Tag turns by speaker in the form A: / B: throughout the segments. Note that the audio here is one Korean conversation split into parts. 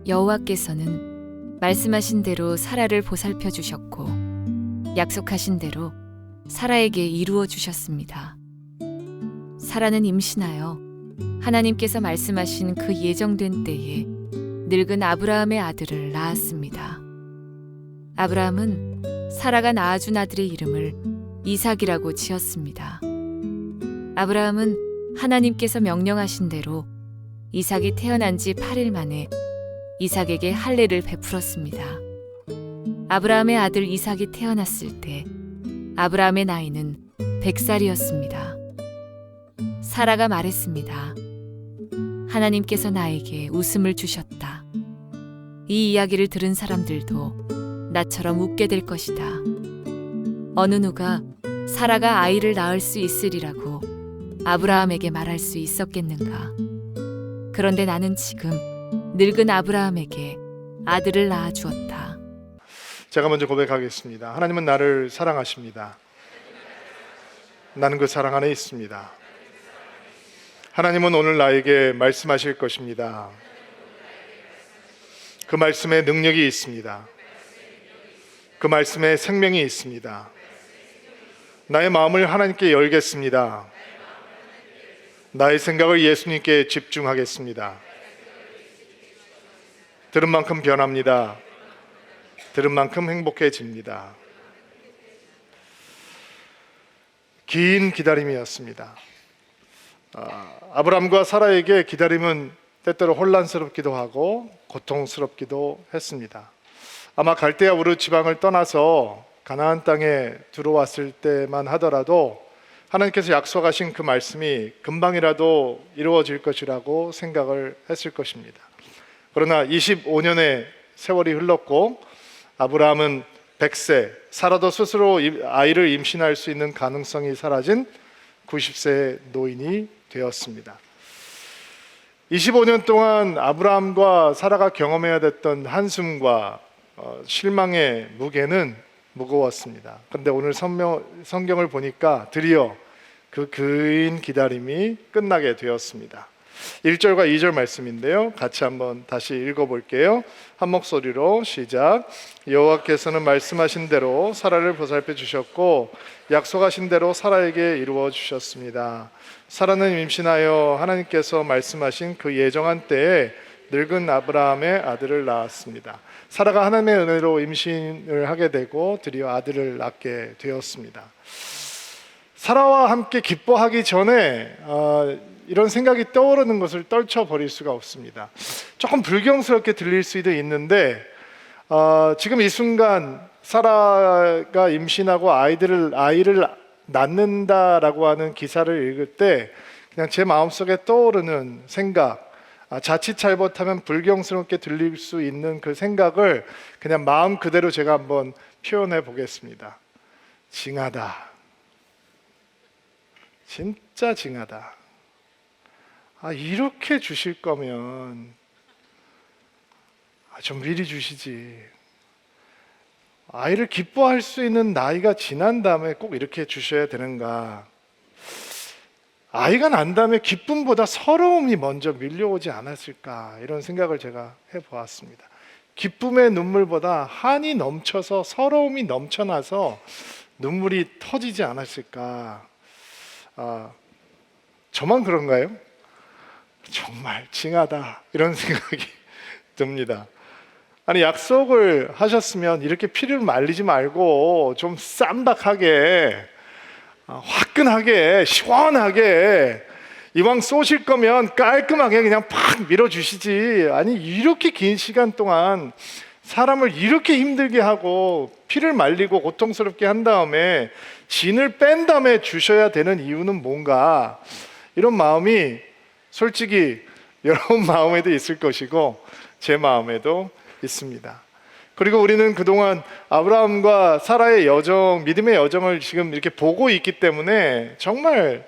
A: 여호와께서는 말씀하신 대로 사라를 보살펴 주셨고 약속하신 대로 사라에게 이루어 주셨습니다. 사라는 임신하여 하나님께서 말씀하신 그 예정된 때에 늙은 아브라함의 아들을 낳았습니다. 아브라함은 사라가 낳아준 아들의 이름을 이삭이라고 지었습니다. 아브라함은 하나님께서 명령하신 대로 이삭이 태어난 지 8일 만에 이삭에게 할례를 베풀었습니다. 아브라함의 아들 이삭이 태어났을 때 아브라함의 나이는 100살이었습니다. 사라가 말했습니다. 하나님께서 나에게 웃음을 주셨다. 이 이야기를 들은 사람들도 나처럼 웃게 될 것이다. 어느 누가 사라가 아이를 낳을 수 있으리라고 아브라함에게 말할 수 있었겠는가? 그런데 나는 지금 늙은 아브라함에게 아들을 낳아 주었다.
B: 제가 먼저 고백하겠습니다. 하나님은 나를 사랑하십니다. 나는 그 사랑 안에 있습니다. 하나님은 오늘 나에게 말씀하실 것입니다. 그 말씀에 능력이 있습니다. 그 말씀에 생명이 있습니다. 나의 마음을 하나님께 열겠습니다. 나의 생각을 예수님께 집중하겠습니다. 들은 만큼 변합니다. 들은 만큼 행복해집니다. 긴 기다림이었습니다. 아브람과 사라에게 기다림은 때때로 혼란스럽기도 하고 고통스럽기도 했습니다. 아마 갈대아 우르 지방을 떠나서 가나안 땅에 들어왔을 때만 하더라도 하나님께서 약속하신 그 말씀이 금방이라도 이루어질 것이라고 생각을 했을 것입니다. 그러나 25년의 세월이 흘렀고 아브라함은 100세, 사라도 스스로 아이를 임신할 수 있는 가능성이 사라진 90세의 노인이 되었습니다. 25년 동안 아브라함과 사라가 경험해야 됐던 한숨과 실망의 무게는 무거웠습니다. 그런데 오늘 성경을 보니까 드디어 그 긴 기다림이 끝나게 되었습니다. 1절과 2절 말씀인데요, 같이 한번 다시 읽어볼게요. 한 목소리로 시작. 여호와께서는 말씀하신 대로 사라를 보살펴 주셨고 약속하신 대로 사라에게 이루어 주셨습니다. 사라는 임신하여 하나님께서 말씀하신 그 예정한 때에 늙은 아브라함의 아들을 낳았습니다. 사라가 하나님의 은혜로 임신을 하게 되고 드디어 아들을 낳게 되었습니다. 사라와 함께 기뻐하기 전에 이런 생각이 떠오르는 것을 떨쳐버릴 수가 없습니다. 조금 불경스럽게 들릴 수도 있는데 지금 이 순간 사라가 임신하고 아이를 낳는다라고 하는 기사를 읽을 때 그냥 제 마음속에 떠오르는 생각, 자칫 잘못하면 불경스럽게 들릴 수 있는 그 생각을 그냥 마음 그대로 제가 한번 표현해 보겠습니다. 징하다. 진짜 징하다. 이렇게 주실 거면 좀 미리 주시지. 아이를 기뻐할 수 있는 나이가 지난 다음에 꼭 이렇게 주셔야 되는가? 아이가 난 다음에 기쁨보다 서러움이 먼저 밀려오지 않았을까? 이런 생각을 제가 해보았습니다. 기쁨의 눈물보다 한이 넘쳐서 서러움이 넘쳐나서 눈물이 터지지 않았을까? 저만 그런가요? 정말 징하다 이런 생각이 듭니다. 아니, 약속을 하셨으면 이렇게 피를 말리지 말고 좀 쌈박하게, 화끈하게, 시원하게 이왕 쏘실 거면 깔끔하게 그냥 팍 밀어주시지. 아니, 이렇게 긴 시간 동안 사람을 이렇게 힘들게 하고 피를 말리고 고통스럽게 한 다음에 진을 뺀 다음에 주셔야 되는 이유는 뭔가, 이런 마음이 솔직히 여러분 마음에도 있을 것이고 제 마음에도 있습니다. 그리고 우리는 그동안 아브라함과 사라의 여정, 믿음의 여정을 지금 이렇게 보고 있기 때문에 정말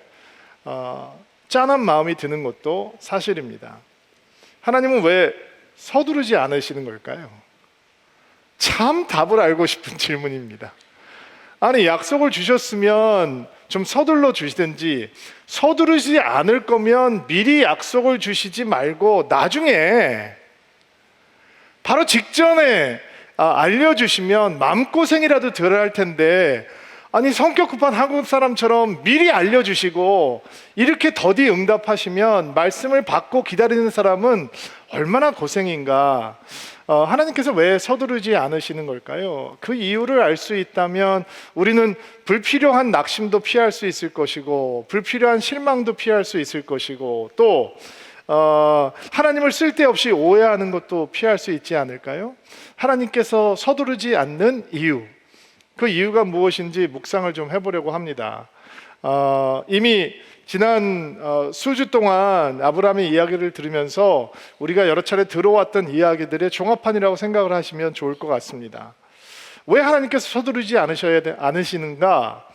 B: 짠한 마음이 드는 것도 사실입니다. 하나님은 왜 서두르지 않으시는 걸까요? 참 답을 알고 싶은 질문입니다. 아니, 약속을 주셨으면 좀 서둘러 주시든지, 서두르지 않을 거면 미리 약속을 주시지 말고 나중에 바로 직전에 알려주시면 마음고생이라도 덜 할 텐데, 아니 성격 급한 한국 사람처럼 미리 알려주시고 이렇게 더디 응답하시면 말씀을 받고 기다리는 사람은 얼마나 고생인가. 하나님께서 왜 서두르지 않으시는 걸까요? 그 이유를 알 수 있다면 우리는 불필요한 낙심도 피할 수 있을 것이고, 불필요한 실망도 피할 수 있을 것이고, 또 하나님을 쓸데없이 오해하는 것도 피할 수 있지 않을까요? 하나님께서 서두르지 않는 이유, 그 이유가 무엇인지 묵상을 좀 해보려고 합니다. 이미 지난 수주 동안 아브라함의 이야기를 들으면서 우리가 여러 차례 들어왔던 이야기들의 종합판이라고 생각을 하시면 좋을 것 같습니다. 왜 하나님께서 서두르지 않으시는가?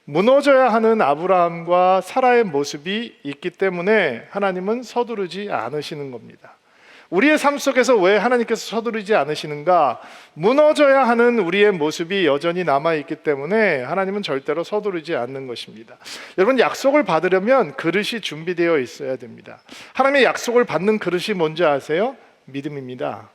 B: 무너져야 하는 아브라함과 사라의 모습이 있기 때문에 하나님은 서두르지 않으시는 겁니다. 우리의 삶 속에서 왜 하나님께서 서두르지 않으시는가? 무너져야 하는 우리의 모습이 여전히 남아있기 때문에 하나님은 절대로 서두르지 않는 것입니다. 여러분, 약속을 받으려면 그릇이 준비되어 있어야 됩니다. 하나님의 약속을 받는 그릇이 뭔지 아세요? 믿음입니다.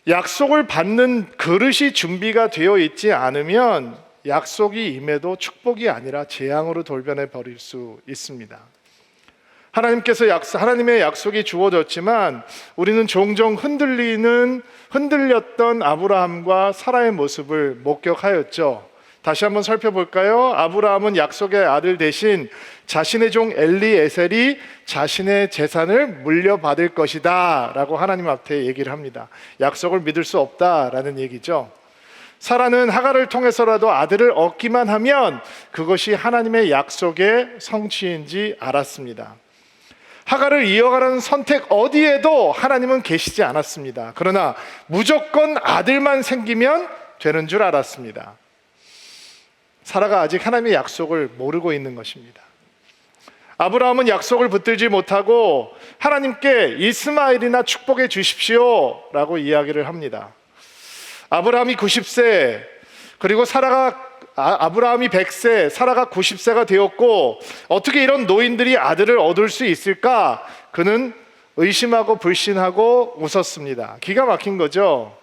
B: 약속을 받는 그릇이 준비가 되어 있지 않으면 약속이 임해도 축복이 아니라 재앙으로 돌변해 버릴 수 있습니다. 하나님의 약속이 주어졌지만 우리는 종종 흔들렸던 아브라함과 사라의 모습을 목격하였죠. 다시 한번 살펴볼까요? 아브라함은 약속의 아들 대신 자신의 종 엘리에셀이 자신의 재산을 물려받을 것이다 라고 하나님 앞에 얘기를 합니다. 약속을 믿을 수 없다라는 얘기죠. 사라는 하갈을 통해서라도 아들을 얻기만 하면 그것이 하나님의 약속의 성취인지 알았습니다. 하갈을 이어가라는 선택 어디에도 하나님은 계시지 않았습니다. 그러나 무조건 아들만 생기면 되는 줄 알았습니다. 사라가 아직 하나님의 약속을 모르고 있는 것입니다. 아브라함은 약속을 붙들지 못하고 하나님께 이스마엘이나 축복해 주십시오 라고 이야기를 합니다. 아브라함이 90세, 그리고 아브라함이 100세, 사라가 90세가 되었고 어떻게 이런 노인들이 아들을 얻을 수 있을까? 그는 의심하고 불신하고 웃었습니다. 기가 막힌 거죠.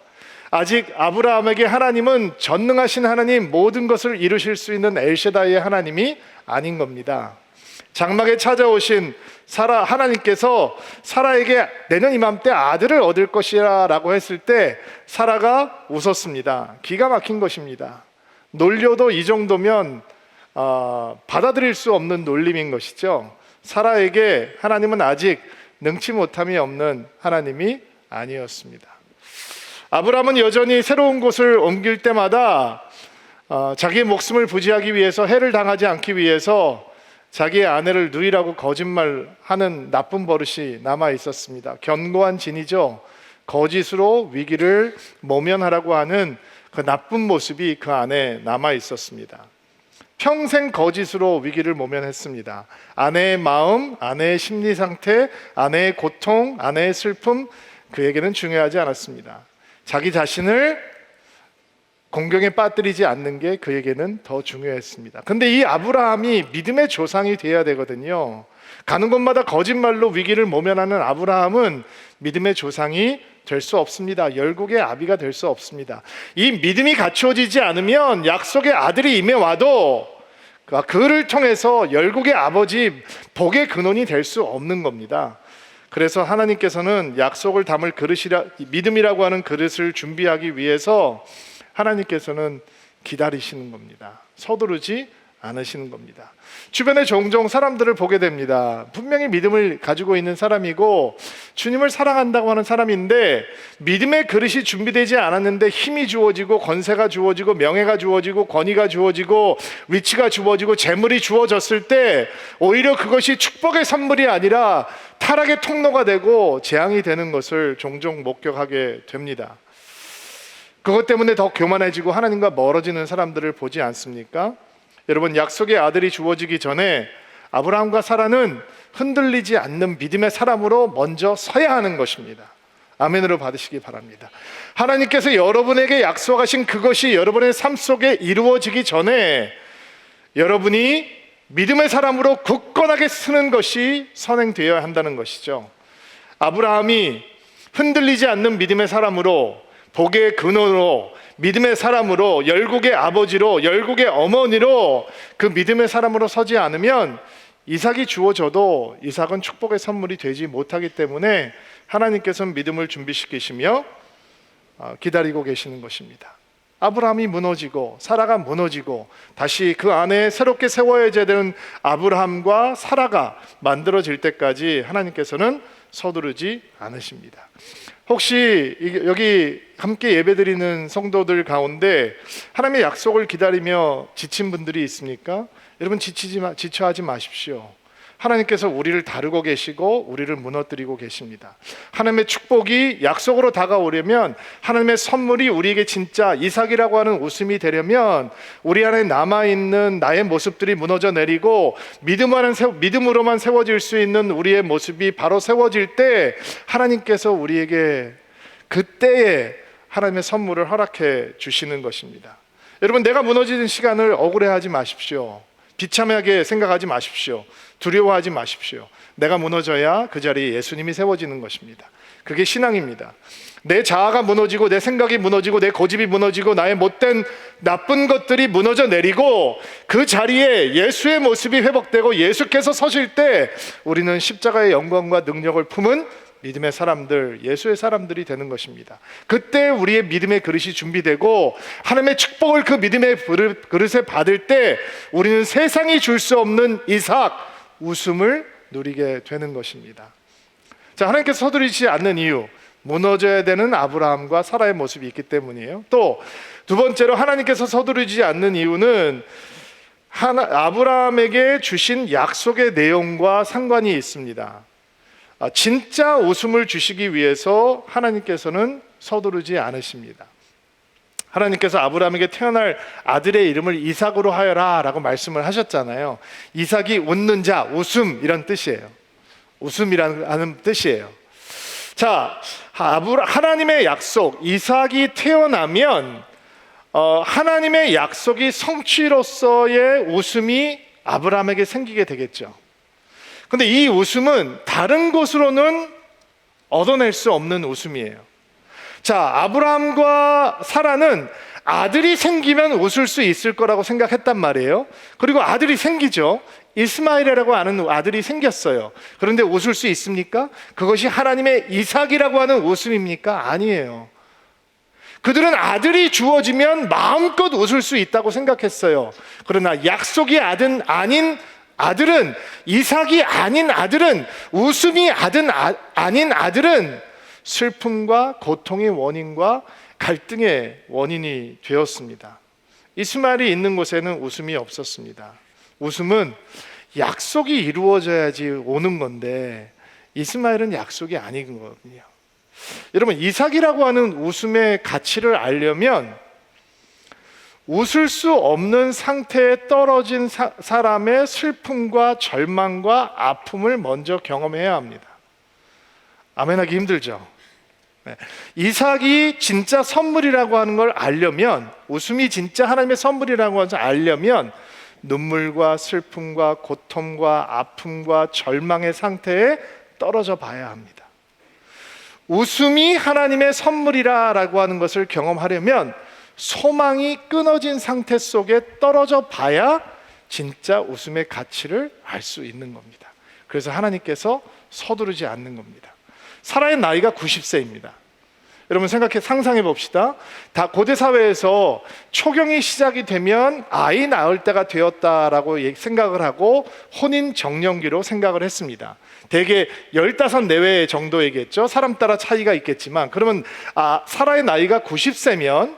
B: 아직 아브라함에게 하나님은 전능하신 하나님, 모든 것을 이루실 수 있는 엘shaddai의 하나님이 아닌 겁니다. 장막에 찾아오신 하나님께서 사라에게 내년 이맘때 아들을 얻을 것이라 라고 했을 때 사라가 웃었습니다. 기가 막힌 것입니다. 놀려도 이 정도면 받아들일 수 없는 놀림인 것이죠. 사라에게 하나님은 아직 능치 못함이 없는 하나님이 아니었습니다. 아브라함은 여전히 새로운 곳을 옮길 때마다 자기의 목숨을 부지하기 위해서, 해를 당하지 않기 위해서 자기의 아내를 누이라고 거짓말하는 나쁜 버릇이 남아 있었습니다. 견고한 진이죠. 거짓으로 위기를 모면하라고 하는 그 나쁜 모습이 그 안에 남아 있었습니다. 평생 거짓으로 위기를 모면했습니다. 아내의 마음, 아내의 심리 상태, 아내의 고통, 아내의 슬픔, 그에게는 중요하지 않았습니다. 자기 자신을 공경에 빠뜨리지 않는 게 그에게는 더 중요했습니다. 근데 이 아브라함이 믿음의 조상이 되어야 되거든요. 가는 곳마다 거짓말로 위기를 모면하는 아브라함은 믿음의 조상이 될 수 없습니다. 열국의 아비가 될 수 없습니다. 이 믿음이 갖추어지지 않으면 약속의 아들이 임해와도 그를 통해서 열국의 아버지, 복의 근원이 될 수 없는 겁니다. 그래서 하나님께서는 약속을 담을 믿음이라고 하는 그릇을 준비하기 위해서 하나님께서는 기다리시는 겁니다. 서두르지 않으시는 겁니다. 주변에 종종 사람들을 보게 됩니다. 분명히 믿음을 가지고 있는 사람이고 주님을 사랑한다고 하는 사람인데 믿음의 그릇이 준비되지 않았는데 힘이 주어지고 권세가 주어지고 명예가 주어지고 권위가 주어지고 위치가 주어지고 재물이 주어졌을 때 오히려 그것이 축복의 선물이 아니라 타락의 통로가 되고 재앙이 되는 것을 종종 목격하게 됩니다. 그것 때문에 더 교만해지고 하나님과 멀어지는 사람들을 보지 않습니까? 여러분, 약속의 아들이 주어지기 전에 아브라함과 사라는 흔들리지 않는 믿음의 사람으로 먼저 서야 하는 것입니다. 아멘으로 받으시기 바랍니다. 하나님께서 여러분에게 약속하신 그것이 여러분의 삶 속에 이루어지기 전에 여러분이 믿음의 사람으로 굳건하게 서는 것이 선행되어야 한다는 것이죠. 아브라함이 흔들리지 않는 믿음의 사람으로, 복의 근원으로, 믿음의 사람으로, 열국의 아버지로, 열국의 어머니로, 그 믿음의 사람으로 서지 않으면 이삭이 주어져도 이삭은 축복의 선물이 되지 못하기 때문에 하나님께서는 믿음을 준비시키시며 기다리고 계시는 것입니다. 아브라함이 무너지고 사라가 무너지고 다시 그 안에 새롭게 세워야 되는 아브라함과 사라가 만들어질 때까지 하나님께서는 서두르지 않으십니다. 혹시 여기 함께 예배드리는 성도들 가운데 하나님의 약속을 기다리며 지친 분들이 있습니까? 여러분, 지쳐하지 마십시오. 하나님께서 우리를 다루고 계시고 우리를 무너뜨리고 계십니다. 하나님의 축복이 약속으로 다가오려면, 하나님의 선물이 우리에게 진짜 이삭이라고 하는 웃음이 되려면 우리 안에 남아있는 나의 모습들이 무너져 내리고 믿음으로만 세워질 수 있는 우리의 모습이 바로 세워질 때 하나님께서 우리에게 그때에 하나님의 선물을 허락해 주시는 것입니다. 여러분, 내가 무너지는 시간을 억울해하지 마십시오. 비참하게 생각하지 마십시오. 두려워하지 마십시오. 내가 무너져야 그 자리에 예수님이 세워지는 것입니다. 그게 신앙입니다. 내 자아가 무너지고 내 생각이 무너지고 내 고집이 무너지고 나의 못된 나쁜 것들이 무너져 내리고 그 자리에 예수의 모습이 회복되고 예수께서 서실 때 우리는 십자가의 영광과 능력을 품은 믿음의 사람들, 예수의 사람들이 되는 것입니다. 그때 우리의 믿음의 그릇이 준비되고 하나님의 축복을 그 믿음의 그릇에 받을 때 우리는 세상이 줄 수 없는 이삭, 웃음을 누리게 되는 것입니다. 자, 하나님께서 서두르지 않는 이유, 무너져야 되는 아브라함과 사라의 모습이 있기 때문이에요. 또 두 번째로 하나님께서 서두르지 않는 이유는 아브라함에게 주신 약속의 내용과 상관이 있습니다. 진짜 웃음을 주시기 위해서 하나님께서는 서두르지 않으십니다. 하나님께서 아브라함에게 태어날 아들의 이름을 이삭으로 하여라 라고 말씀을 하셨잖아요. 이삭이 웃는 자, 웃음 이런 뜻이에요. 웃음이라는 뜻이에요. 자, 하나님의 약속, 이삭이 태어나면 하나님의 약속이 성취로서의 웃음이 아브라함에게 생기게 되겠죠. 근데 이 웃음은 다른 곳으로는 얻어낼 수 없는 웃음이에요. 자, 아브라함과 사라는 아들이 생기면 웃을 수 있을 거라고 생각했단 말이에요. 그리고 아들이 생기죠. 이스마엘이라고 하는 아들이 생겼어요. 그런데 웃을 수 있습니까? 그것이 하나님의 이삭이라고 하는 웃음입니까? 아니에요. 그들은 아들이 주어지면 마음껏 웃을 수 있다고 생각했어요. 그러나 약속이 아닌 아들은, 이삭이 아닌 아들은, 웃음이 아닌 아들은 슬픔과 고통의 원인과 갈등의 원인이 되었습니다. 이스마엘이 있는 곳에는 웃음이 없었습니다. 웃음은 약속이 이루어져야지 오는 건데 이스마엘은 약속이 아니거든요. 여러분, 이삭이라고 하는 웃음의 가치를 알려면 웃을 수 없는 상태에 떨어진 사람의 슬픔과 절망과 아픔을 먼저 경험해야 합니다. 아멘하기 힘들죠? 네. 이삭이 진짜 선물이라고 하는 걸 알려면, 웃음이 진짜 하나님의 선물이라고 하는 걸 알려면 눈물과 슬픔과 고통과 아픔과 절망의 상태에 떨어져 봐야 합니다. 웃음이 하나님의 선물이라고 하는 것을 경험하려면 소망이 끊어진 상태 속에 떨어져 봐야 진짜 웃음의 가치를 알 수 있는 겁니다. 그래서 하나님께서 서두르지 않는 겁니다. 사라의 나이가 90세입니다. 여러분, 상상해 봅시다. 다 고대 사회에서 초경이 시작이 되면 아이 낳을 때가 되었다라고 생각을 하고 혼인 정년기로 생각을 했습니다. 대개 15 내외 정도이겠죠. 사람 따라 차이가 있겠지만, 그러면 사라의 나이가 90세면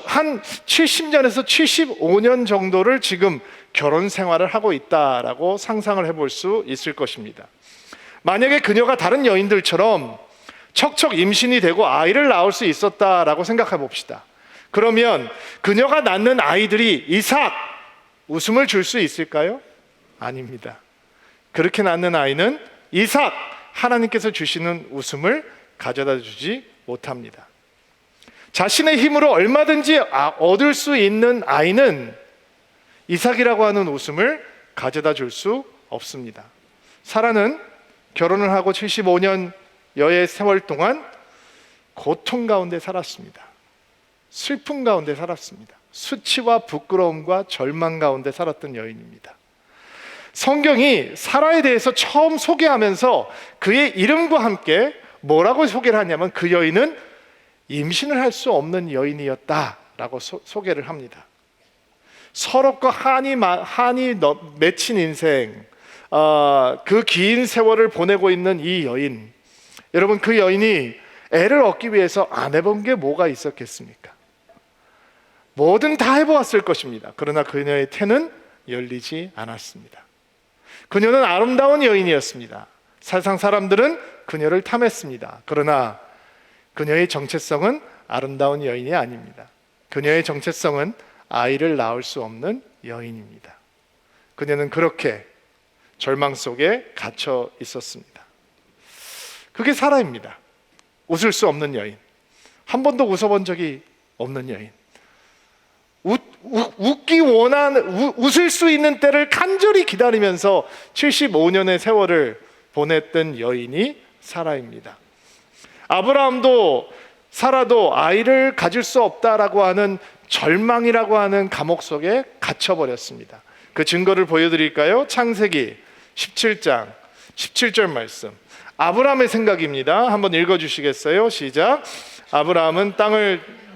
B: 한 70년에서 75년 정도를 지금 결혼 생활을 하고 있다라고 상상을 해볼 수 있을 것입니다. 만약에 그녀가 다른 여인들처럼 척척 임신이 되고 아이를 낳을 수 있었다라고 생각해 봅시다. 그러면 그녀가 낳는 아이들이 이삭, 웃음을 줄 수 있을까요? 아닙니다. 그렇게 낳는 아이는 이삭, 하나님께서 주시는 웃음을 가져다 주지 못합니다. 자신의 힘으로 얼마든지 얻을 수 있는 아이는 이삭이라고 하는 웃음을 가져다 줄 수 없습니다. 사라는 결혼을 하고 75년 여의 세월 동안 고통 가운데 살았습니다. 슬픔 가운데 살았습니다. 수치와 부끄러움과 절망 가운데 살았던 여인입니다. 성경이 사라에 대해서 처음 소개하면서 그의 이름과 함께 뭐라고 소개를 하냐면 그 여인은 임신을 할 수 없는 여인이었다라고 소개를 합니다. 서럽고 한이 맺힌 인생, 그 긴 세월을 보내고 있는 이 여인, 여러분, 그 여인이 애를 얻기 위해서 안 해본 게 뭐가 있었겠습니까? 뭐든 다 해보았을 것입니다. 그러나 그녀의 태는 열리지 않았습니다. 그녀는 아름다운 여인이었습니다. 세상 사람들은 그녀를 탐했습니다. 그러나 그녀의 정체성은 아름다운 여인이 아닙니다. 그녀의 정체성은 아이를 낳을 수 없는 여인입니다. 그녀는 그렇게 절망 속에 갇혀 있었습니다. 그게 사라입니다. 웃을 수 없는 여인, 한 번도 웃어본 적이 없는 여인, 웃을 수 있는 때를 간절히 기다리면서 75년의 세월을 보냈던 여인이 사라입니다. 아브라함도 사라도 아이를 가질 수 없다라고 하는 절망이라고 하는 감옥 속에 갇혀버렸습니다. 그 증거를 보여드릴까요? 창세기 17장 17절 말씀, 아브라함의 생각입니다. 한번 읽어주시겠어요? 시작. 아브라함은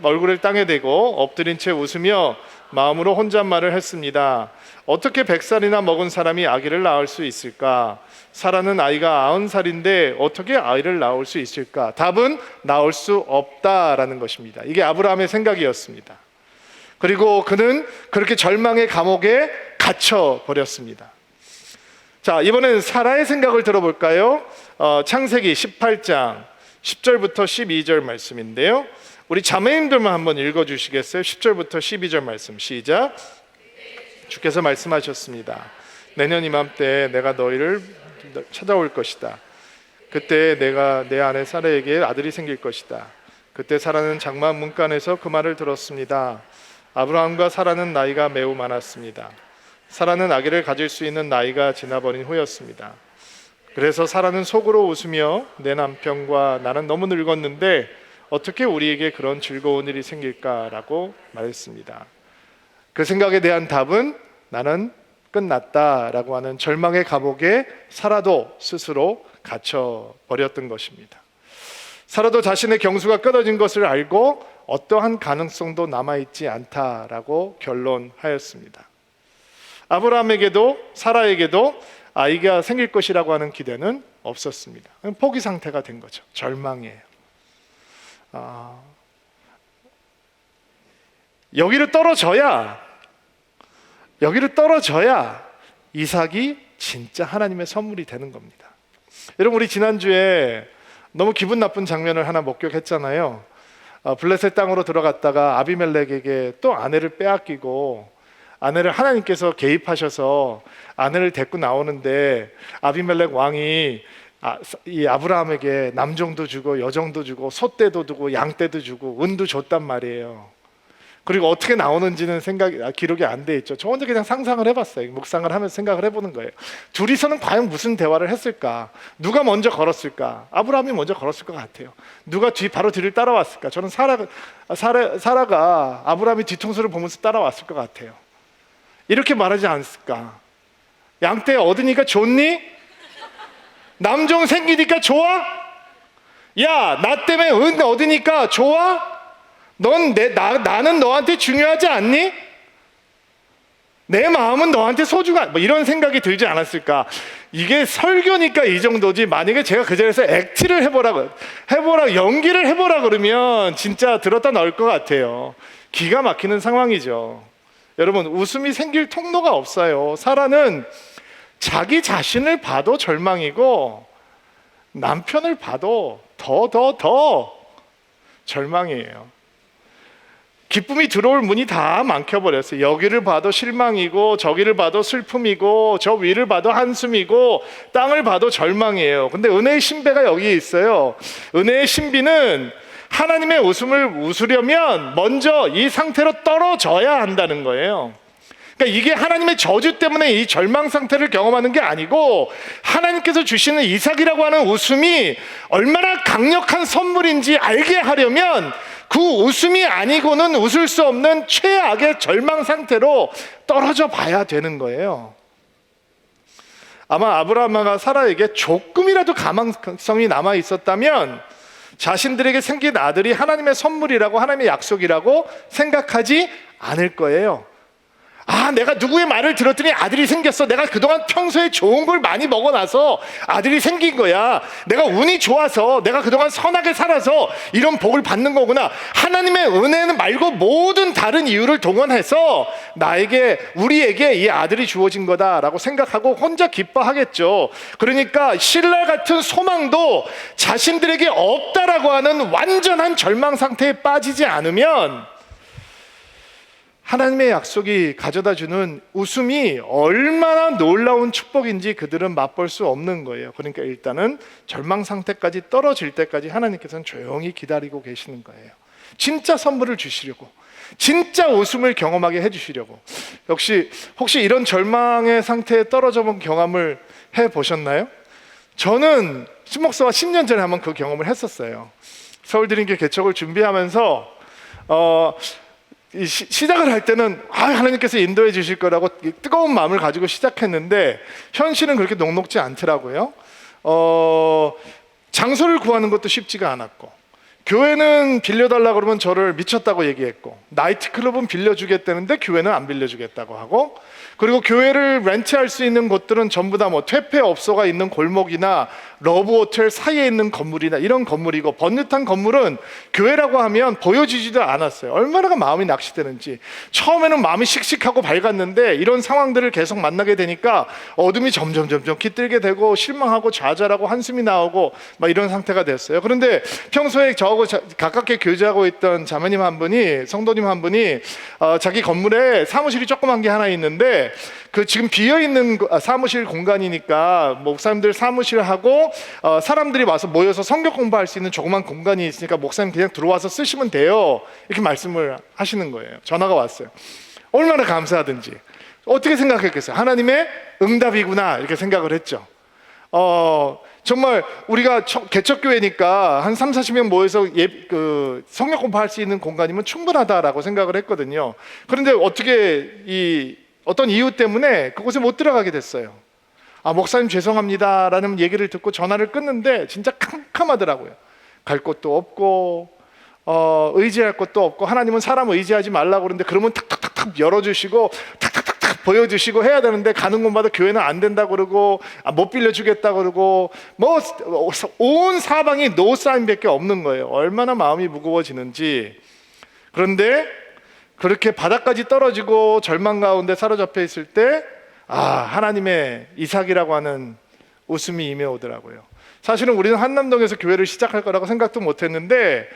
B: 얼굴을 땅에 대고 엎드린 채 웃으며 마음으로 혼잣말을 했습니다. 어떻게 100살이나 먹은 사람이 아기를 낳을 수 있을까? 사라는 아이가 90살인데 어떻게 아이를 낳을 수 있을까? 답은 낳을 수 없다라는 것입니다. 이게 아브라함의 생각이었습니다. 그리고 그는 그렇게 절망의 감옥에 갇혀 버렸습니다. 자, 이번엔 사라의 생각을 들어볼까요? 창세기 18장 10절부터 12절 말씀인데요, 우리 자매님들만 한번 읽어주시겠어요? 10절부터 12절 말씀 시작. 주께서 말씀하셨습니다. 내년 이맘때 내가 너희를 찾아올 것이다. 그때 내가 내 아내 사라에게 아들이 생길 것이다. 그때 사라는 장막 문간에서 그 말을 들었습니다. 아브라함과 사라는 나이가 매우 많았습니다. 사라는 아기를 가질 수 있는 나이가 지나버린 후였습니다. 그래서 사라는 속으로 웃으며 내 남편과 나는 너무 늙었는데 어떻게 우리에게 그런 즐거운 일이 생길까라고 말했습니다. 그 생각에 대한 답은 나는 끝났다라고 하는 절망의 감옥에 사라도 스스로 갇혀버렸던 것입니다. 사라도 자신의 경수가 끊어진 것을 알고 어떠한 가능성도 남아있지 않다라고 결론하였습니다. 아브라함에게도 사라에게도 아이가 생길 것이라고 하는 기대는 없었습니다. 포기 상태가 된 거죠. 절망이에요. 여기를 떨어져야 이삭이 진짜 하나님의 선물이 되는 겁니다. 여러분, 우리 지난주에 너무 기분 나쁜 장면을 하나 목격했잖아요. 블레셋 땅으로 들어갔다가 아비멜렉에게 또 아내를 빼앗기고, 아내를 하나님께서 개입하셔서 아내를 데리고 나오는데 아비멜렉 왕이 이 아브라함에게 남종도 주고 여종도 주고 소떼도 주고 양떼도 주고 은도 줬단 말이에요. 그리고 어떻게 나오는지는 기록이 안 돼 있죠. 저 혼자 그냥 상상을 해봤어요. 묵상을 하면서 생각을 해보는 거예요. 둘이서는 과연 무슨 대화를 했을까? 누가 먼저 걸었을까? 아브라함이 먼저 걸었을 것 같아요. 누가 바로 뒤를 따라왔을까? 저는 사라가 아브라함이 뒤통수를 보면서 따라왔을 것 같아요. 이렇게 말하지 않을까? 양떼 얻으니까 좋니? 남종 생기니까 좋아? 야, 나 때문에 은 얻으니까 좋아? 나는 너한테 중요하지 않니? 내 마음은 너한테 소중한, 이런 생각이 들지 않았을까? 이게 설교니까 이 정도지, 만약에 제가 그 자리에서 액트를 연기를 해보라 그러면 진짜 들었다 나올 것 같아요. 기가 막히는 상황이죠. 여러분, 웃음이 생길 통로가 없어요. 사라는 자기 자신을 봐도 절망이고 남편을 봐도 더 절망이에요. 기쁨이 들어올 문이 다 막혀버렸어요. 여기를 봐도 실망이고 저기를 봐도 슬픔이고 저 위를 봐도 한숨이고 땅을 봐도 절망이에요. 근데 은혜의 신비가 여기에 있어요. 은혜의 신비는 하나님의 웃음을 웃으려면 먼저 이 상태로 떨어져야 한다는 거예요. 그러니까 이게 하나님의 저주 때문에 이 절망 상태를 경험하는 게 아니고 하나님께서 주시는 이삭이라고 하는 웃음이 얼마나 강력한 선물인지 알게 하려면 그 웃음이 아니고는 웃을 수 없는 최악의 절망 상태로 떨어져 봐야 되는 거예요. 아마 아브라함과 사라에게 조금이라도 가망성이 남아 있었다면 자신들에게 생긴 아들이 하나님의 선물이라고, 하나님의 약속이라고 생각하지 않을 거예요. 아, 내가 누구의 말을 들었더니 아들이 생겼어. 내가 그동안 평소에 좋은 걸 많이 먹어놔서 아들이 생긴 거야. 내가 운이 좋아서, 내가 그동안 선하게 살아서 이런 복을 받는 거구나. 하나님의 은혜는 말고 모든 다른 이유를 동원해서 우리에게 이 아들이 주어진 거다라고 생각하고 혼자 기뻐하겠죠. 그러니까 신라 같은 소망도 자신들에게 없다라고 하는 완전한 절망 상태에 빠지지 않으면 하나님의 약속이 가져다 주는 웃음이 얼마나 놀라운 축복인지 그들은 맛볼 수 없는 거예요. 그러니까 일단은 절망 상태까지 떨어질 때까지 하나님께서는 조용히 기다리고 계시는 거예요. 진짜 선물을 주시려고, 진짜 웃음을 경험하게 해주시려고. 혹시 이런 절망의 상태에 떨어져 본 경험을 해보셨나요? 저는 신목사와 10년 전에 한번 그 경험을 했었어요. 서울드림교회 개척을 준비하면서 시작을 할 때는 하나님께서 인도해 주실 거라고 뜨거운 마음을 가지고 시작했는데 현실은 그렇게 녹록지 않더라고요. 장소를 구하는 것도 쉽지가 않았고, 교회는 빌려달라고 그러면 저를 미쳤다고 얘기했고, 나이트클럽은 빌려주겠다는데 교회는 안 빌려주겠다고 하고, 그리고 교회를 렌트할 수 있는 곳들은 전부 다 퇴폐업소가 있는 골목이나 러브호텔 사이에 있는 건물이나 이런 건물이고, 번듯한 건물은 교회라고 하면 보여지지도 않았어요. 얼마나 마음이 낚시되는지. 처음에는 마음이 씩씩하고 밝았는데 이런 상황들을 계속 만나게 되니까 어둠이 점점 깃들게 되고 실망하고 좌절하고 한숨이 나오고 막 이런 상태가 됐어요. 그런데 평소에 저하고 가깝게 교제하고 있던 자매님 한 분이, 성도님 한 분이 자기 건물에 사무실이 조그만 게 하나 있는데 그 지금 비어있는 사무실 공간이니까 목사님들 사무실하고 사람들이 와서 모여서 성경 공부할 수 있는 조그만 공간이 있으니까 목사님 그냥 들어와서 쓰시면 돼요, 이렇게 말씀을 하시는 거예요. 전화가 왔어요. 얼마나 감사하든지. 어떻게 생각했겠어요? 하나님의 응답이구나 이렇게 생각을 했죠. 정말 우리가 개척교회니까 한 30-40명 모여서 성경 공부할 수 있는 공간이면 충분하다라고 생각을 했거든요. 그런데 어떤 이유 때문에 그곳에 못 들어가게 됐어요. 목사님 죄송합니다라는 얘기를 듣고 전화를 끊는데 진짜 캄캄하더라고요. 갈 곳도 없고 의지할 곳도 없고, 하나님은 사람 의지하지 말라고 그러는데 그러면 탁탁탁탁 열어주시고 탁탁탁탁 보여주시고 해야 되는데 가는 곳마다 교회는 안 된다고 그러고 못 빌려주겠다고 그러고 온 사방이 노사인밖에 없는 거예요. 얼마나 마음이 무거워지는지. 그런데 그렇게 바닥까지 떨어지고 절망 가운데 사로잡혀 있을 때 하나님의 이삭이라고 하는 웃음이 임해오더라고요. 사실은 우리는 한남동에서 교회를 시작할 거라고 생각도 못했는데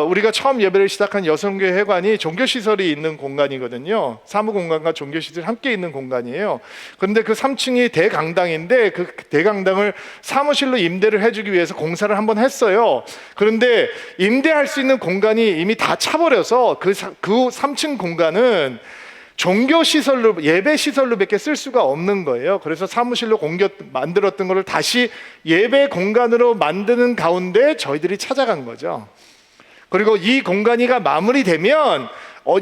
B: 우리가 처음 예배를 시작한 여성교회 회관이 종교시설이 있는 공간이거든요. 사무공간과 종교시설이 함께 있는 공간이에요. 그런데 그 3층이 대강당인데 그 대강당을 사무실로 임대를 해주기 위해서 공사를 한번 했어요. 그런데 임대할 수 있는 공간이 이미 다 차버려서 그 3층 공간은 종교시설로, 예배시설로밖에 쓸 수가 없는 거예요. 그래서 사무실로 만들었던 것을 다시 예배 공간으로 만드는 가운데 저희들이 찾아간 거죠. 그리고 이 공간이가 마무리되면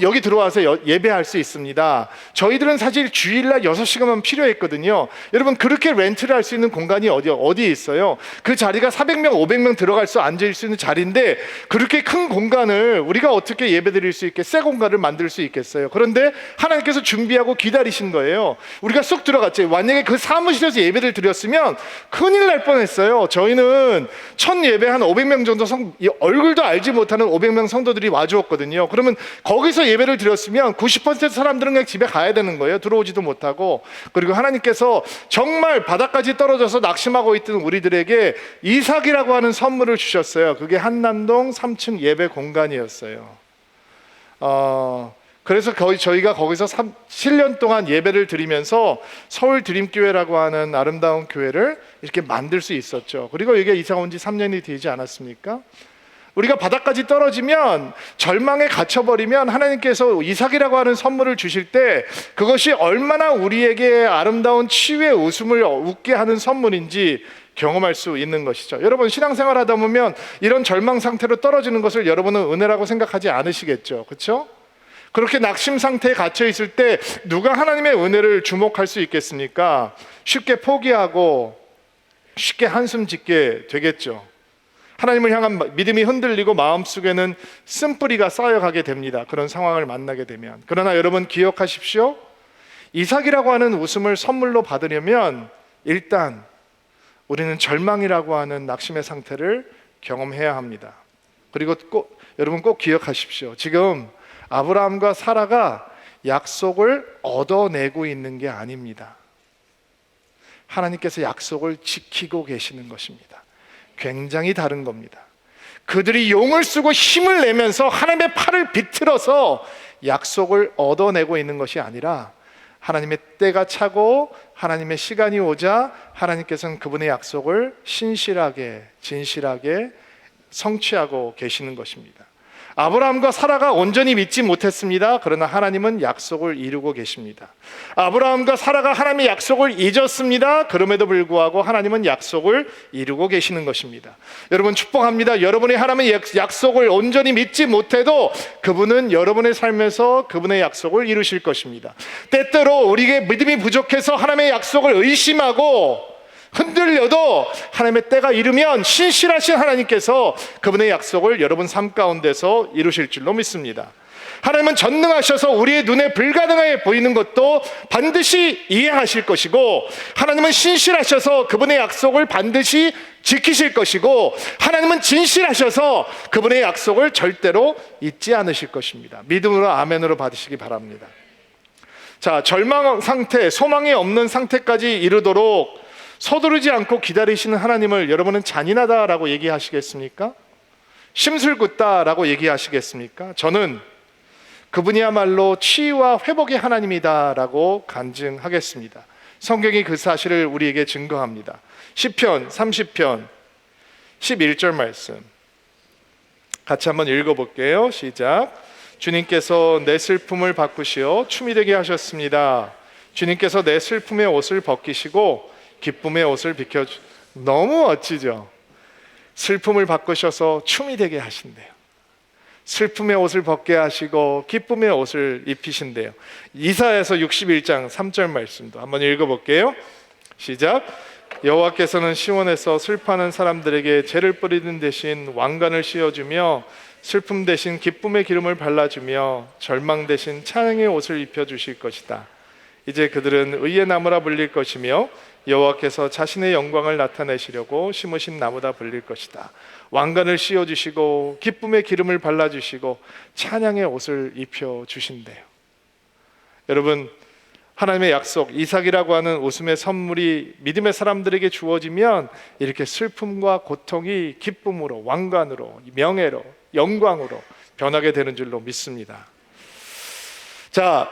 B: 여기 들어와서 예배할 수 있습니다. 저희들은 사실 주일날 6시간만 필요했거든요. 여러분, 그렇게 렌트를 할 수 있는 공간이 어디에 있어요? 그 자리가 400명, 500명 들어갈 수 앉을 수 있는 자리인데 그렇게 큰 공간을 우리가 어떻게 예배 드릴 수 있게 새 공간을 만들 수 있겠어요? 그런데 하나님께서 준비하고 기다리신 거예요. 우리가 쏙 들어갔죠. 만약에 그 사무실에서 예배를 드렸으면 큰일 날 뻔했어요. 저희는 첫 예배 한 500명 정도 얼굴도 알지 못하는 500명 성도들이 와주었거든요. 그러면 거기서 예배를 드렸으면 90% 사람들은 그냥 집에 가야 되는 거예요. 들어오지도 못하고. 그리고 하나님께서 정말 바닥까지 떨어져서 낙심하고 있던 우리들에게 이삭이라고 하는 선물을 주셨어요. 그게 한남동 3층 예배 공간이었어요. 그래서 저희가 거기서 7년 동안 예배를 드리면서 서울 드림교회라고 하는 아름다운 교회를 이렇게 만들 수 있었죠. 그리고 이게 이사 온 지 3년이 되지 않았습니까? 우리가 바닥까지 떨어지면 절망에 갇혀버리면 하나님께서 이삭이라고 하는 선물을 주실 때 그것이 얼마나 우리에게 아름다운 치유의 웃음을 웃게 하는 선물인지 경험할 수 있는 것이죠. 여러분 신앙생활 하다 보면 이런 절망 상태로 떨어지는 것을 여러분은 은혜라고 생각하지 않으시겠죠. 그렇죠? 그렇게 낙심 상태에 갇혀 있을 때 누가 하나님의 은혜를 주목할 수 있겠습니까? 쉽게 포기하고 쉽게 한숨 짓게 되겠죠. 하나님을 향한 믿음이 흔들리고 마음속에는 쓴뿌리가 쌓여가게 됩니다. 그런 상황을 만나게 되면. 그러나 여러분 기억하십시오. 이삭이라고 하는 웃음을 선물로 받으려면 일단 우리는 절망이라고 하는 낙심의 상태를 경험해야 합니다. 그리고 여러분 꼭 기억하십시오. 지금 아브라함과 사라가 약속을 얻어내고 있는 게 아닙니다. 하나님께서 약속을 지키고 계시는 것입니다. 굉장히 다른 겁니다. 그들이 용을 쓰고 힘을 내면서 하나님의 팔을 비틀어서 약속을 얻어내고 있는 것이 아니라 하나님의 때가 차고 하나님의 시간이 오자 하나님께서는 그분의 약속을 신실하게 진실하게 성취하고 계시는 것입니다. 아브라함과 사라가 온전히 믿지 못했습니다. 그러나 하나님은 약속을 이루고 계십니다. 아브라함과 사라가 하나님의 약속을 잊었습니다. 그럼에도 불구하고 하나님은 약속을 이루고 계시는 것입니다. 여러분 축복합니다. 여러분이 하나님의 약속을 온전히 믿지 못해도 그분은 여러분의 삶에서 그분의 약속을 이루실 것입니다. 때때로 우리에게 믿음이 부족해서 하나님의 약속을 의심하고 흔들려도 하나님의 때가 이르면 신실하신 하나님께서 그분의 약속을 여러분 삶 가운데서 이루실 줄로 믿습니다. 하나님은 전능하셔서 우리의 눈에 불가능해 보이는 것도 반드시 이행하실 것이고, 하나님은 신실하셔서 그분의 약속을 반드시 지키실 것이고, 하나님은 진실하셔서 그분의 약속을 절대로 잊지 않으실 것입니다. 믿음으로 아멘으로 받으시기 바랍니다. 자, 절망 상태, 소망이 없는 상태까지 이르도록 서두르지 않고 기다리시는 하나님을 여러분은 잔인하다라고 얘기하시겠습니까? 심술궂다라고 얘기하시겠습니까? 저는 그분이야말로 치유와 회복의 하나님이다라고 간증하겠습니다. 성경이 그 사실을 우리에게 증거합니다. 시편 30편 11절 말씀 같이 한번 읽어볼게요. 시작. 주님께서 내 슬픔을 바꾸시어 춤이 되게 하셨습니다. 주님께서 내 슬픔의 옷을 벗기시고 기쁨의 옷을 비켜주. 너무 멋지죠? 슬픔을 바꾸셔서 춤이 되게 하신대요. 슬픔의 옷을 벗게 하시고 기쁨의 옷을 입히신대요. 이사야서 61장 3절 말씀도 한번 읽어볼게요. 시작. 여호와께서는 시온에서 슬퍼하는 사람들에게 죄를 뿌리는 대신 왕관을 씌워주며 슬픔 대신 기쁨의 기름을 발라주며 절망 대신 찬양의 옷을 입혀주실 것이다. 이제 그들은 의의 나무라 불릴 것이며 여호와께서 자신의 영광을 나타내시려고 심으신 나무다 불릴 것이다. 왕관을 씌워주시고 기쁨의 기름을 발라주시고 찬양의 옷을 입혀주신대요. 여러분, 하나님의 약속, 이삭이라고 하는 웃음의 선물이 믿음의 사람들에게 주어지면 이렇게 슬픔과 고통이 기쁨으로, 왕관으로, 명예로, 영광으로 변하게 되는 줄로 믿습니다. 자,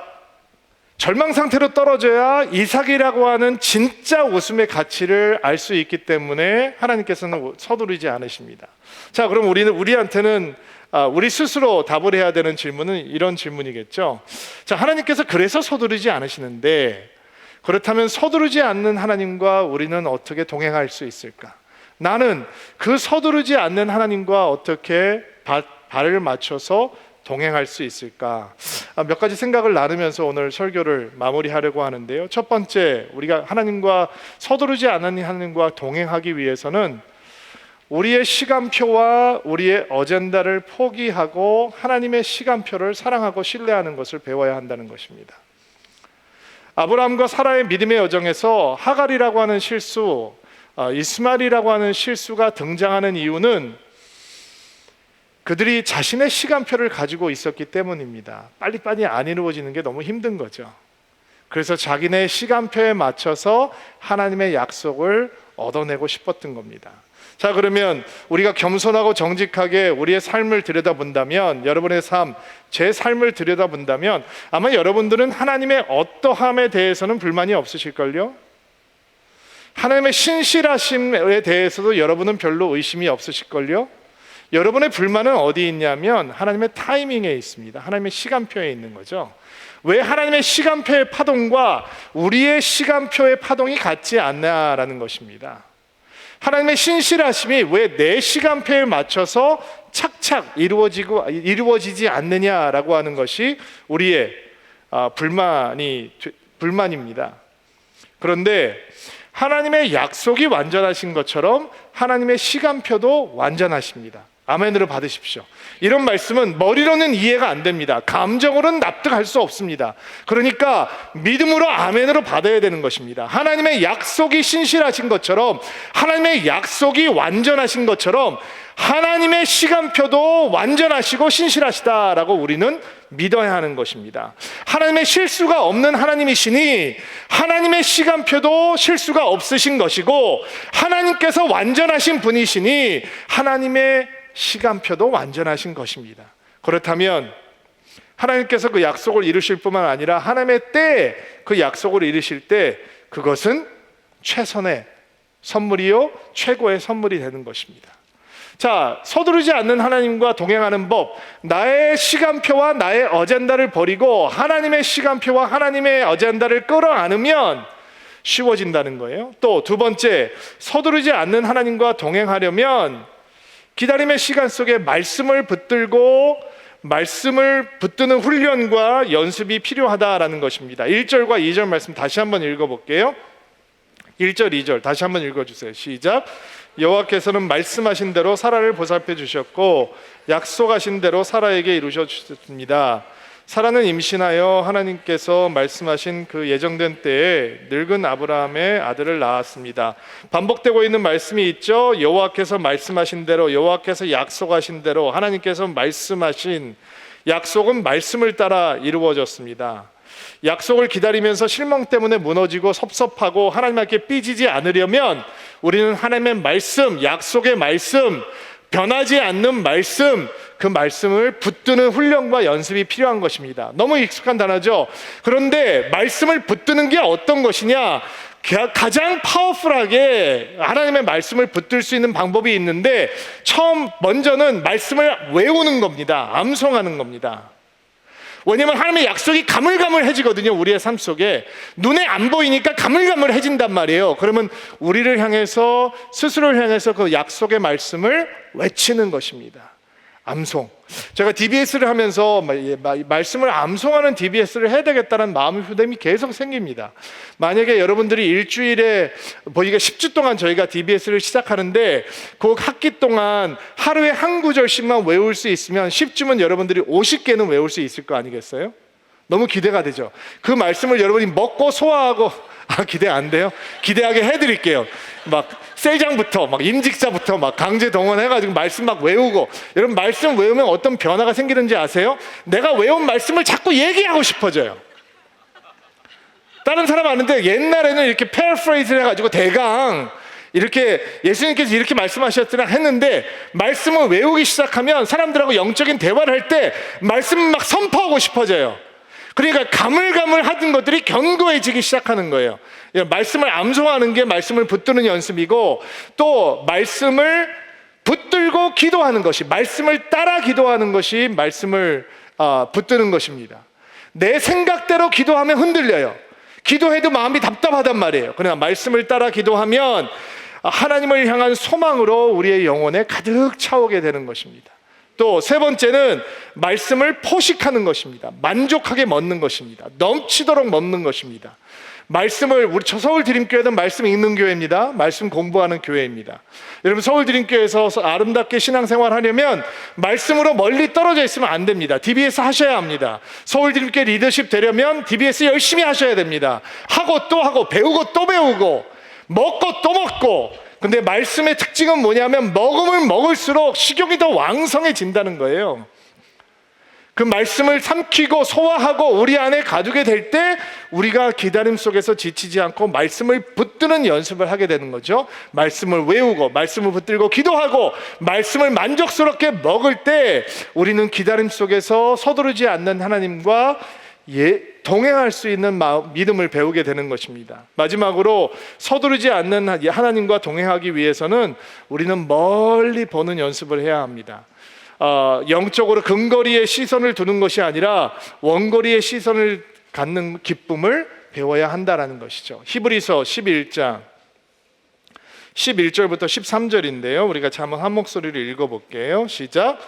B: 절망 상태로 떨어져야 이삭이라고 하는 진짜 웃음의 가치를 알 수 있기 때문에 하나님께서는 서두르지 않으십니다. 자, 그럼 우리한테는 우리 스스로 답을 해야 되는 질문은 이런 질문이겠죠. 자, 하나님께서 그래서 서두르지 않으시는데, 그렇다면 서두르지 않는 하나님과 우리는 어떻게 동행할 수 있을까? 나는 그 서두르지 않는 하나님과 어떻게 발을 맞춰서 동행할 수 있을까? 몇 가지 생각을 나누면서 오늘 설교를 마무리하려고 하는데요. 첫 번째, 우리가 하나님과 서두르지 않는 하나님과 동행하기 위해서는 우리의 시간표와 우리의 어젠다를 포기하고 하나님의 시간표를 사랑하고 신뢰하는 것을 배워야 한다는 것입니다. 아브라함과 사라의 믿음의 여정에서 하갈이라고 하는 실수, 이스마엘이라고 하는 실수가 등장하는 이유는 그들이 자신의 시간표를 가지고 있었기 때문입니다. 빨리빨리 안 이루어지는 게 너무 힘든 거죠. 그래서 자기네 시간표에 맞춰서 하나님의 약속을 얻어내고 싶었던 겁니다. 자, 그러면 우리가 겸손하고 정직하게 우리의 삶을 들여다본다면, 여러분의 삶, 제 삶을 들여다본다면 아마 여러분들은 하나님의 어떠함에 대해서는 불만이 없으실걸요? 하나님의 신실하심에 대해서도 여러분은 별로 의심이 없으실걸요? 여러분의 불만은 어디 있냐면 하나님의 타이밍에 있습니다. 하나님의 시간표에 있는 거죠. 왜 하나님의 시간표의 파동과 우리의 시간표의 파동이 같지 않냐라는 것입니다. 하나님의 신실하심이 왜 내 시간표에 맞춰서 착착 이루어지지 않느냐라고 하는 것이 우리의 불만입니다. 그런데 하나님의 약속이 완전하신 것처럼 하나님의 시간표도 완전하십니다. 아멘으로 받으십시오. 이런 말씀은 머리로는 이해가 안 됩니다. 감정으로는 납득할 수 없습니다. 그러니까 믿음으로 아멘으로 받아야 되는 것입니다. 하나님의 약속이 신실하신 것처럼, 하나님의 약속이 완전하신 것처럼 하나님의 시간표도 완전하시고 신실하시다라고 우리는 믿어야 하는 것입니다. 하나님의 실수가 없는 하나님이시니 하나님의 시간표도 실수가 없으신 것이고, 하나님께서 완전하신 분이시니 하나님의 시간표도 완전하신 것입니다. 그렇다면 하나님께서 그 약속을 이루실 뿐만 아니라 하나님의 때에 그 약속을 이루실 때 그것은 최선의 선물이요 최고의 선물이 되는 것입니다. 자, 서두르지 않는 하나님과 동행하는 법, 나의 시간표와 나의 어젠다를 버리고 하나님의 시간표와 하나님의 어젠다를 끌어안으면 쉬워진다는 거예요. 또 두 번째, 서두르지 않는 하나님과 동행하려면 기다림의 시간 속에 말씀을 붙들고 말씀을 붙드는 훈련과 연습이 필요하다라는 것입니다. 1절과 2절 말씀 다시 한번 읽어볼게요. 1절, 2절 다시 한번 읽어주세요. 시작. 여호와께서는 말씀하신 대로 사라를 보살펴 주셨고 약속하신 대로 사라에게 이루셔 주셨습니다. 사라는 임신하여 하나님께서 말씀하신 그 예정된 때에 늙은 아브라함의 아들을 낳았습니다. 반복되고 있는 말씀이 있죠. 여호와께서 말씀하신 대로, 여호와께서 약속하신 대로, 하나님께서 말씀하신 약속은 말씀을 따라 이루어졌습니다. 약속을 기다리면서 실망 때문에 무너지고 섭섭하고 하나님께 삐지지 않으려면 우리는 하나님의 말씀, 약속의 말씀, 변하지 않는 말씀, 그 말씀을 붙드는 훈련과 연습이 필요한 것입니다. 너무 익숙한 단어죠. 그런데 말씀을 붙드는 게 어떤 것이냐? 가장 파워풀하게 하나님의 말씀을 붙들 수 있는 방법이 있는데, 먼저는 말씀을 외우는 겁니다. 암송하는 겁니다. 왜냐하면 하나님의 약속이 가물가물해지거든요. 우리의 삶 속에 눈에 안 보이니까 가물가물해진단 말이에요. 그러면 우리를 향해서, 스스로를 향해서 그 약속의 말씀을 외치는 것입니다. 암송. 제가 DBS를 하면서 말씀을 암송하는 DBS를 해야 되겠다는 마음이 계속 생깁니다. 만약에 여러분들이 일주일에 보기가 10주 동안 저희가 DBS를 시작하는데 그 학기 동안 하루에 한 구절씩만 외울 수 있으면 10주면 여러분들이 50개는 외울 수 있을 거 아니겠어요? 너무 기대가 되죠. 그 말씀을 여러분이 먹고 소화하고 기대 안 돼요? 기대하게 해드릴게요. 막 셀장부터 막 임직자부터 막 강제 동원해가지고 말씀 막 외우고. 여러분 말씀 외우면 어떤 변화가 생기는지 아세요? 내가 외운 말씀을 자꾸 얘기하고 싶어져요. 다른 사람 아는데 옛날에는 이렇게 패러프레이즈를 해가지고 대강 이렇게 예수님께서 이렇게 말씀하셨더라 했는데, 말씀을 외우기 시작하면 사람들하고 영적인 대화를 할 때 말씀을 막 선포하고 싶어져요. 그러니까 가물가물하던 것들이 견고해지기 시작하는 거예요. 말씀을 암송하는 게 말씀을 붙드는 연습이고, 또 말씀을 붙들고 기도하는 것이, 말씀을 따라 기도하는 것이 말씀을 붙드는 것입니다. 내 생각대로 기도하면 흔들려요. 기도해도 마음이 답답하단 말이에요. 그러나 말씀을 따라 기도하면 하나님을 향한 소망으로 우리의 영혼에 가득 차오게 되는 것입니다. 또 세 번째는 말씀을 포식하는 것입니다. 만족하게 먹는 것입니다. 넘치도록 먹는 것입니다. 말씀을, 우리 서울 드림교회는 말씀 읽는 교회입니다. 말씀 공부하는 교회입니다. 여러분 서울 드림교회에서 아름답게 신앙생활 하려면 말씀으로 멀리 떨어져 있으면 안 됩니다. DBS 하셔야 합니다. 서울 드림교회 리더십 되려면 DBS 열심히 하셔야 됩니다. 하고 또 하고, 배우고 또 배우고, 먹고 또 먹고. 근데 말씀의 특징은 뭐냐면 먹으면 먹을수록 식욕이 더 왕성해진다는 거예요. 그 말씀을 삼키고 소화하고 우리 안에 가두게 될 때 우리가 기다림 속에서 지치지 않고 말씀을 붙드는 연습을 하게 되는 거죠. 말씀을 외우고 말씀을 붙들고 기도하고 말씀을 만족스럽게 먹을 때 우리는 기다림 속에서 서두르지 않는 하나님과 동행할 수 있는 믿음을 배우게 되는 것입니다. 마지막으로 서두르지 않는 하나님과 동행하기 위해서는 우리는 멀리 보는 연습을 해야 합니다. 영적으로 근거리에 시선을 두는 것이 아니라 원거리에 시선을 갖는 기쁨을 배워야 한다라는 것이죠. 히브리서 11장 11절부터 13절인데요. 우리가 한번 한 목소리로 읽어볼게요. 시작.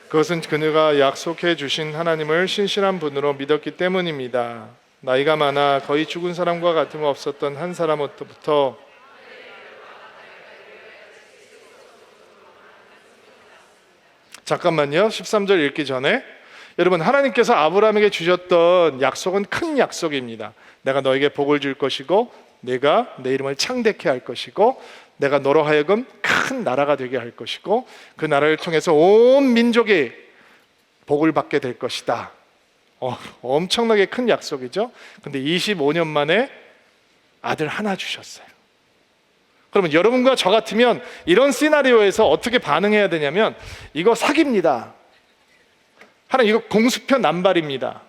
B: 그것은 그녀가 약속해 주신 하나님을 신실한 분으로 믿었기 때문입니다. 나이가 많아 거의 죽은 사람과 같음 없었던 한 사람부터 잠깐만요. 13절 읽기 전에 여러분, 하나님께서 아브라함에게 주셨던 약속은 큰 약속입니다. 내가 너에게 복을 줄 것이고 내가 내 이름을 창대케 할 것이고 내가 너로 하여금 큰 나라가 되게 할 것이고 그 나라를 통해서 온 민족이 복을 받게 될 것이다. 엄청나게 큰 약속이죠. 근데 25년 만에 아들 하나 주셨어요. 그러면 여러분과 저 같으면 이런 시나리오에서 어떻게 반응해야 되냐면, 이거 사기입니다. 하나님, 이거 공수표 남발입니다.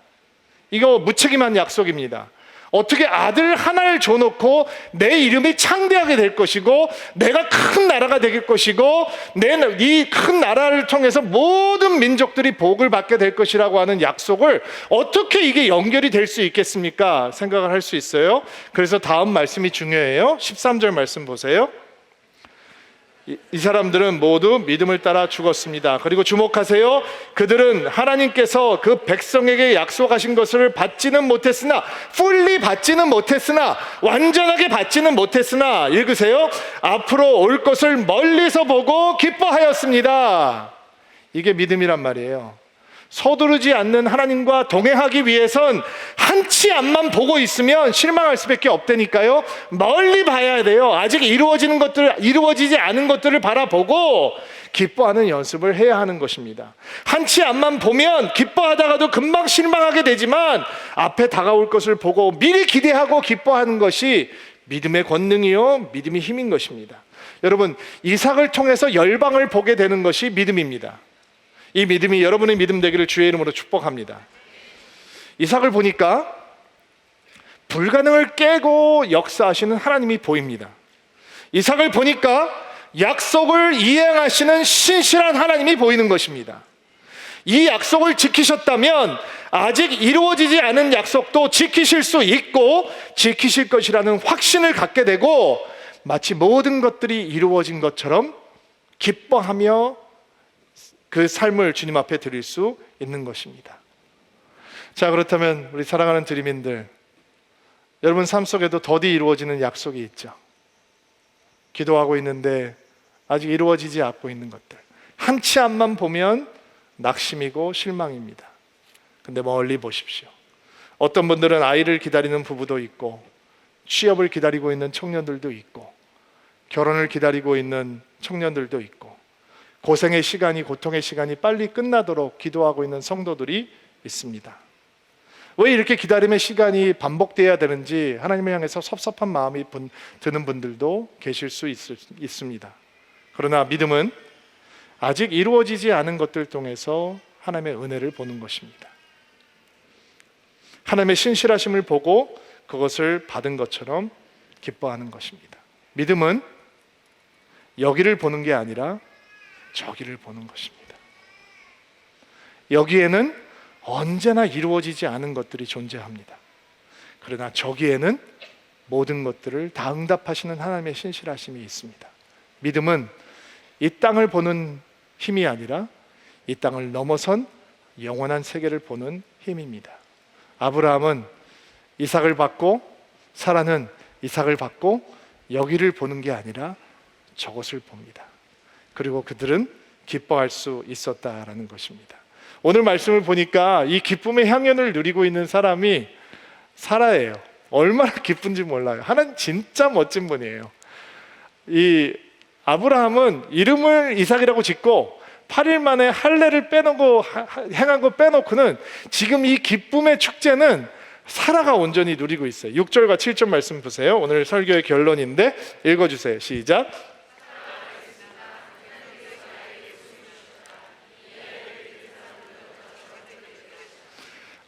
B: 이거 무책임한 약속입니다. 어떻게 아들 하나를 줘놓고 내 이름이 창대하게 될 것이고 내가 큰 나라가 될 것이고 이 큰 나라를 통해서 모든 민족들이 복을 받게 될 것이라고 하는 약속을 어떻게 이게 연결이 될 수 있겠습니까? 생각을 할 수 있어요. 그래서 다음 말씀이 중요해요. 13절 말씀 보세요. 이 사람들은 모두 믿음을 따라 죽었습니다. 그리고 주목하세요. 그들은 하나님께서 그 백성에게 약속하신 것을 받지는 못했으나, fully 받지는 못했으나, 완전하게 받지는 못했으나, 읽으세요. 앞으로 올 것을 멀리서 보고 기뻐하였습니다. 이게 믿음이란 말이에요. 서두르지 않는 하나님과 동행하기 위해선 한 치 앞만 보고 있으면 실망할 수밖에 없다니까요. 멀리 봐야 돼요. 아직 이루어지지 않은 것들을 바라보고 기뻐하는 연습을 해야 하는 것입니다. 한 치 앞만 보면 기뻐하다가도 금방 실망하게 되지만 앞에 다가올 것을 보고 미리 기대하고 기뻐하는 것이 믿음의 권능이요, 믿음의 힘인 것입니다. 여러분, 이삭을 통해서 열방을 보게 되는 것이 믿음입니다. 이 믿음이 여러분의 믿음 되기를 주의 이름으로 축복합니다. 이삭을 보니까 불가능을 깨고 역사하시는 하나님이 보입니다. 이삭을 보니까 약속을 이행하시는 신실한 하나님이 보이는 것입니다. 이 약속을 지키셨다면 아직 이루어지지 않은 약속도 지키실 수 있고 지키실 것이라는 확신을 갖게 되고 마치 모든 것들이 이루어진 것처럼 기뻐하며 그 삶을 주님 앞에 드릴 수 있는 것입니다. 자, 그렇다면 우리 사랑하는 드림인들, 여러분 삶 속에도 더디 이루어지는 약속이 있죠. 기도하고 있는데 아직 이루어지지 않고 있는 것들, 한 치 앞만 보면 낙심이고 실망입니다. 근데 멀리 보십시오. 어떤 분들은 아이를 기다리는 부부도 있고, 취업을 기다리고 있는 청년들도 있고, 결혼을 기다리고 있는 청년들도 있고, 고생의 시간이, 고통의 시간이 빨리 끝나도록 기도하고 있는 성도들이 있습니다. 왜 이렇게 기다림의 시간이 반복돼야 되는지 하나님을 향해서 섭섭한 마음이 드는 분들도 계실 수 있습니다. 그러나 믿음은 아직 이루어지지 않은 것들 통해서 하나님의 은혜를 보는 것입니다. 하나님의 신실하심을 보고 그것을 받은 것처럼 기뻐하는 것입니다. 믿음은 여기를 보는 게 아니라 저기를 보는 것입니다. 여기에는 언제나 이루어지지 않은 것들이 존재합니다. 그러나 저기에는 모든 것들을 다 응답하시는 하나님의 신실하심이 있습니다. 믿음은 이 땅을 보는 힘이 아니라 이 땅을 넘어선 영원한 세계를 보는 힘입니다. 아브라함은 이삭을 받고, 사라는 이삭을 받고 여기를 보는 게 아니라 저것을 봅니다. 그리고 그들은 기뻐할 수 있었다라는 것입니다. 오늘 말씀을 보니까 이 기쁨의 향연을 누리고 있는 사람이 사라예요. 얼마나 기쁜지 몰라요. 하나님 진짜 멋진 분이에요. 이 아브라함은 이름을 이삭이라고 짓고 8일 만에 할례를 빼놓고 행한 거 빼놓고는 지금 이 기쁨의 축제는 사라가 온전히 누리고 있어요. 6절과 7절 말씀 보세요. 오늘 설교의 결론인데 읽어주세요. 시작.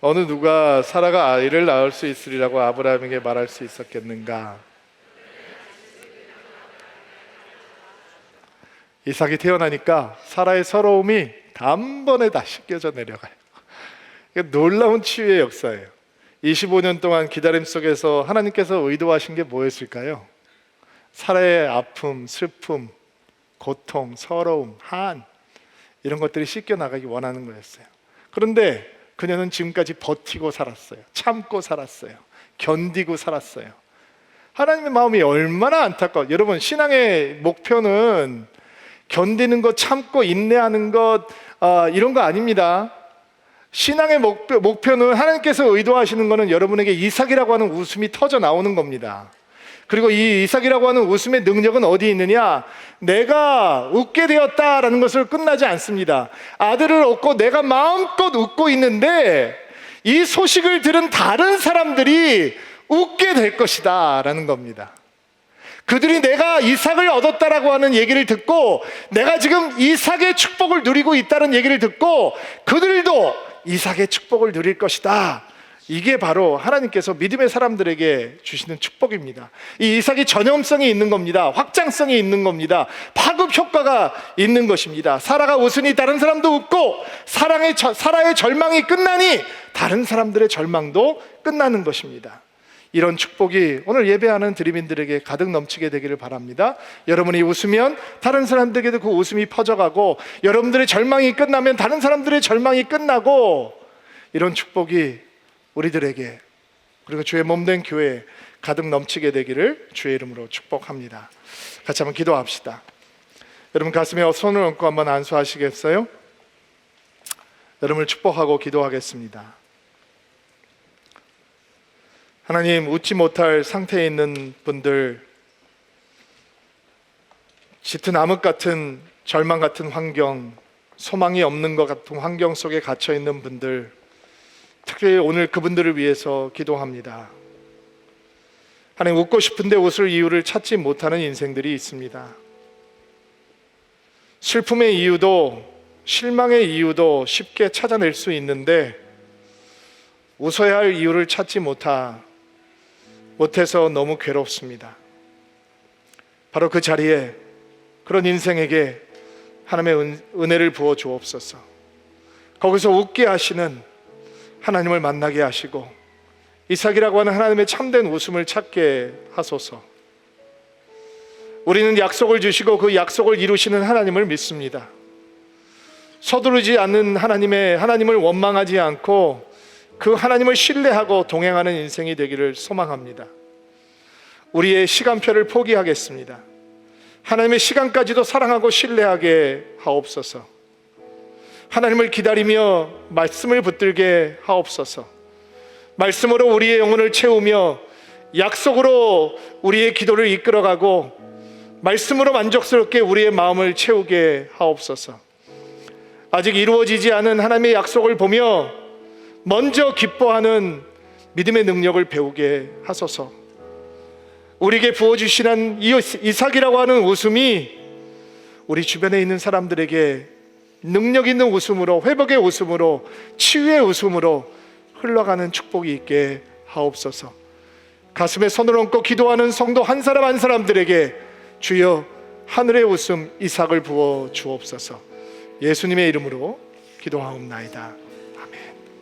B: 어느 누가 사라가 아이를 낳을 수 있으리라고 아브라함에게 말할 수 있었겠는가? 이삭이 태어나니까 사라의 서러움이 단번에 다 씻겨져 내려가요. 놀라운 치유의 역사예요. 25년 동안 기다림 속에서 하나님께서 의도하신 게 뭐였을까요? 사라의 아픔, 슬픔, 고통, 서러움, 한 이런 것들이 씻겨나가기 원하는 거였어요. 그런데 그녀는 지금까지 버티고 살았어요. 참고 살았어요. 견디고 살았어요. 하나님의 마음이 얼마나 안타까워. 여러분, 신앙의 목표는 견디는 것, 참고 인내하는 것, 이런 거 아닙니다. 신앙의 목표는 하나님께서 의도하시는 것은 여러분에게 이삭이라고 하는 웃음이 터져 나오는 겁니다. 그리고 이 이삭이라고 하는 웃음의 능력은 어디 있느냐? 내가 웃게 되었다라는 것을 끝나지 않습니다. 아들을 얻고 내가 마음껏 웃고 있는데 이 소식을 들은 다른 사람들이 웃게 될 것이다 라는 겁니다. 그들이 내가 이삭을 얻었다라고 하는 얘기를 듣고 내가 지금 이삭의 축복을 누리고 있다는 얘기를 듣고 그들도 이삭의 축복을 누릴 것이다. 이게 바로 하나님께서 믿음의 사람들에게 주시는 축복입니다. 이 이삭이 전염성이 있는 겁니다. 확장성이 있는 겁니다. 파급 효과가 있는 것입니다. 사라가 웃으니 다른 사람도 웃고 사라의 절망이 끝나니 다른 사람들의 절망도 끝나는 것입니다. 이런 축복이 오늘 예배하는 드림인들에게 가득 넘치게 되기를 바랍니다. 여러분이 웃으면 다른 사람들에게도 그 웃음이 퍼져가고 여러분들의 절망이 끝나면 다른 사람들의 절망이 끝나고 이런 축복이 우리들에게 그리고 주의 몸된 교회에 가득 넘치게 되기를 주의 이름으로 축복합니다. 같이 한번 기도합시다. 여러분 가슴에 손을 얹고 한번 안수하시겠어요? 여러분을 축복하고 기도하겠습니다. 하나님, 웃지 못할 상태에 있는 분들, 짙은 암흑 같은 절망 같은 환경, 소망이 없는 것 같은 환경 속에 갇혀 있는 분들, 특히 오늘 그분들을 위해서 기도합니다. 하나님, 웃고 싶은데 웃을 이유를 찾지 못하는 인생들이 있습니다. 슬픔의 이유도 실망의 이유도 쉽게 찾아낼 수 있는데 웃어야 할 이유를 찾지 못해서 너무 괴롭습니다. 바로 그 자리에 그런 인생에게 하나님의 은혜를 부어 주옵소서. 거기서 웃게 하시는 하나님을 만나게 하시고 이삭이라고 하는 하나님의 참된 웃음을 찾게 하소서. 우리는 약속을 주시고 그 약속을 이루시는 하나님을 믿습니다. 서두르지 않는 하나님을 원망하지 않고 그 하나님을 신뢰하고 동행하는 인생이 되기를 소망합니다. 우리의 시간표를 포기하겠습니다. 하나님의 시간까지도 사랑하고 신뢰하게 하옵소서. 하나님을 기다리며 말씀을 붙들게 하옵소서. 말씀으로 우리의 영혼을 채우며 약속으로 우리의 기도를 이끌어가고 말씀으로 만족스럽게 우리의 마음을 채우게 하옵소서. 아직 이루어지지 않은 하나님의 약속을 보며 먼저 기뻐하는 믿음의 능력을 배우게 하소서. 우리에게 부어주시는 이삭이라고 하는 웃음이 우리 주변에 있는 사람들에게 능력 있는 웃음으로, 회복의 웃음으로, 치유의 웃음으로 흘러가는 축복이 있게 하옵소서. 가슴에 손을 얹고 기도하는 성도 한 사람 한 사람들에게 주여 하늘의 웃음 이삭을 부어 주옵소서. 예수님의 이름으로 기도하옵나이다.